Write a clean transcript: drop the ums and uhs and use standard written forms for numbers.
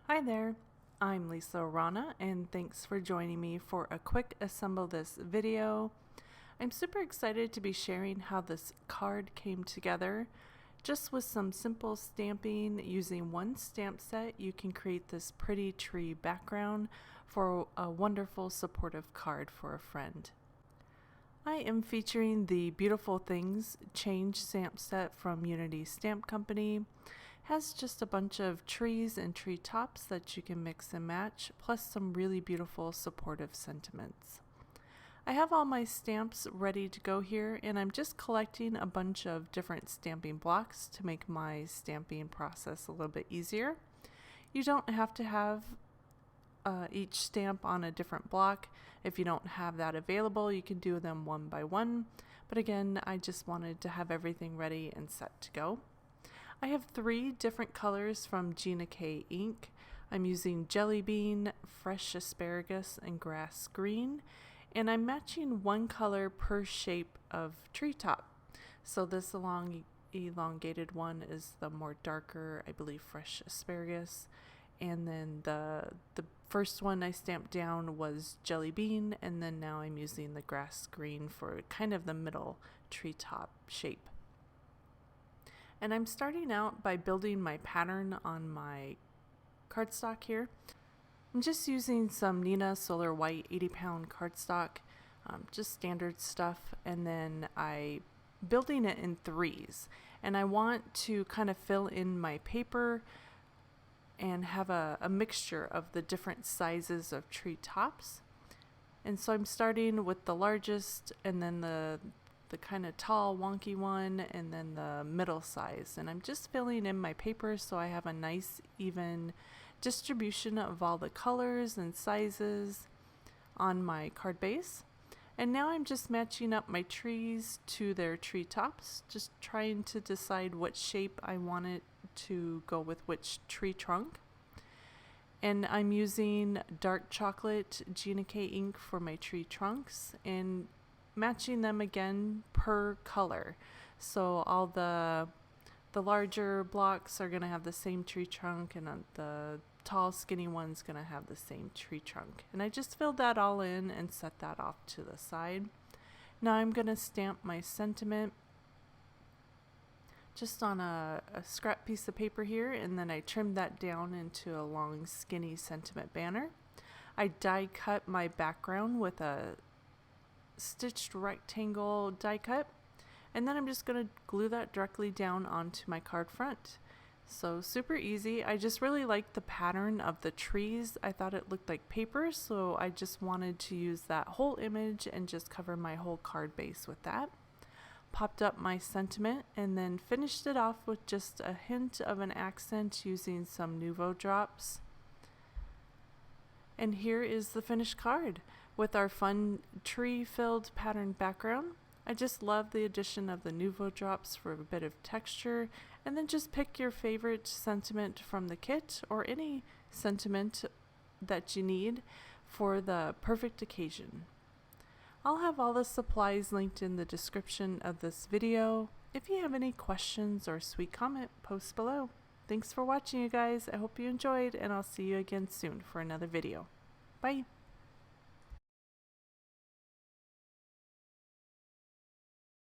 Hi there, I'm Lisa Arana and thanks for joining me for a quick assemble this video. I'm super excited to be sharing how this card came together. Just with some simple stamping, using one stamp set, you can create this pretty tree background for a wonderful supportive card for a friend. I am featuring the Beautiful Things Change stamp set from Unity Stamp Company. Has just a bunch of trees and tree tops that you can mix and match, plus some really beautiful supportive sentiments. I have all my stamps ready to go here, and I'm just collecting a bunch of different stamping blocks to make my stamping process a little bit easier. You don't have to have each stamp on a different block. If you don't have that available, you can do them one by one. But again, I just wanted to have everything ready and set to go. I have 3 different colors from Gina K ink. I'm using Jelly Bean, Fresh Asparagus, and Grass Green, and I'm matching one color per shape of treetop. So this elongated one is the more darker, I believe, Fresh Asparagus, and then the first one I stamped down was Jelly Bean, and then now I'm using the Grass Green for kind of the middle treetop shape. And I'm starting out by building my pattern on my cardstock here. I'm just using some Nina Solar White 80-pound cardstock, just standard stuff, and then I building it in 3s. And I want to kind of fill in my paper and have a mixture of the different sizes of tree tops. And so I'm starting with the largest, and then the kind of tall wonky one, and then the middle size, and I'm just filling in my paper so I have a nice even distribution of all the colors and sizes on my card base. And now I'm just matching up my trees to their tree tops, just trying to decide what shape I want it to go with which tree trunk. And I'm using dark chocolate Gina K ink for my tree trunks and matching them again per color. So all the larger blocks are going to have the same tree trunk, and the tall skinny one's going to have the same tree trunk. And I just filled that all in and set that off to the side. Now I'm going to stamp my sentiment just on a scrap piece of paper here, and then I trimmed that down into a long skinny sentiment banner. I die cut my background with a stitched rectangle die cut, and then I'm just going to glue that directly down onto my card front. So super easy. I just really like the pattern of the trees. I thought it looked like paper, so I just wanted to use that whole image and just cover my whole card base with that. Popped up my sentiment and then finished it off with just a hint of an accent using some Nouveau drops. And here is the finished card with our fun tree-filled pattern background. I just love the addition of the Nouveau drops for a bit of texture, and then just pick your favorite sentiment from the kit or any sentiment that you need for the perfect occasion. I'll have all the supplies linked in the description of this video. If you have any questions or sweet comment, post below. Thanks for watching, you guys. I hope you enjoyed, and I'll see you again soon for another video. Bye!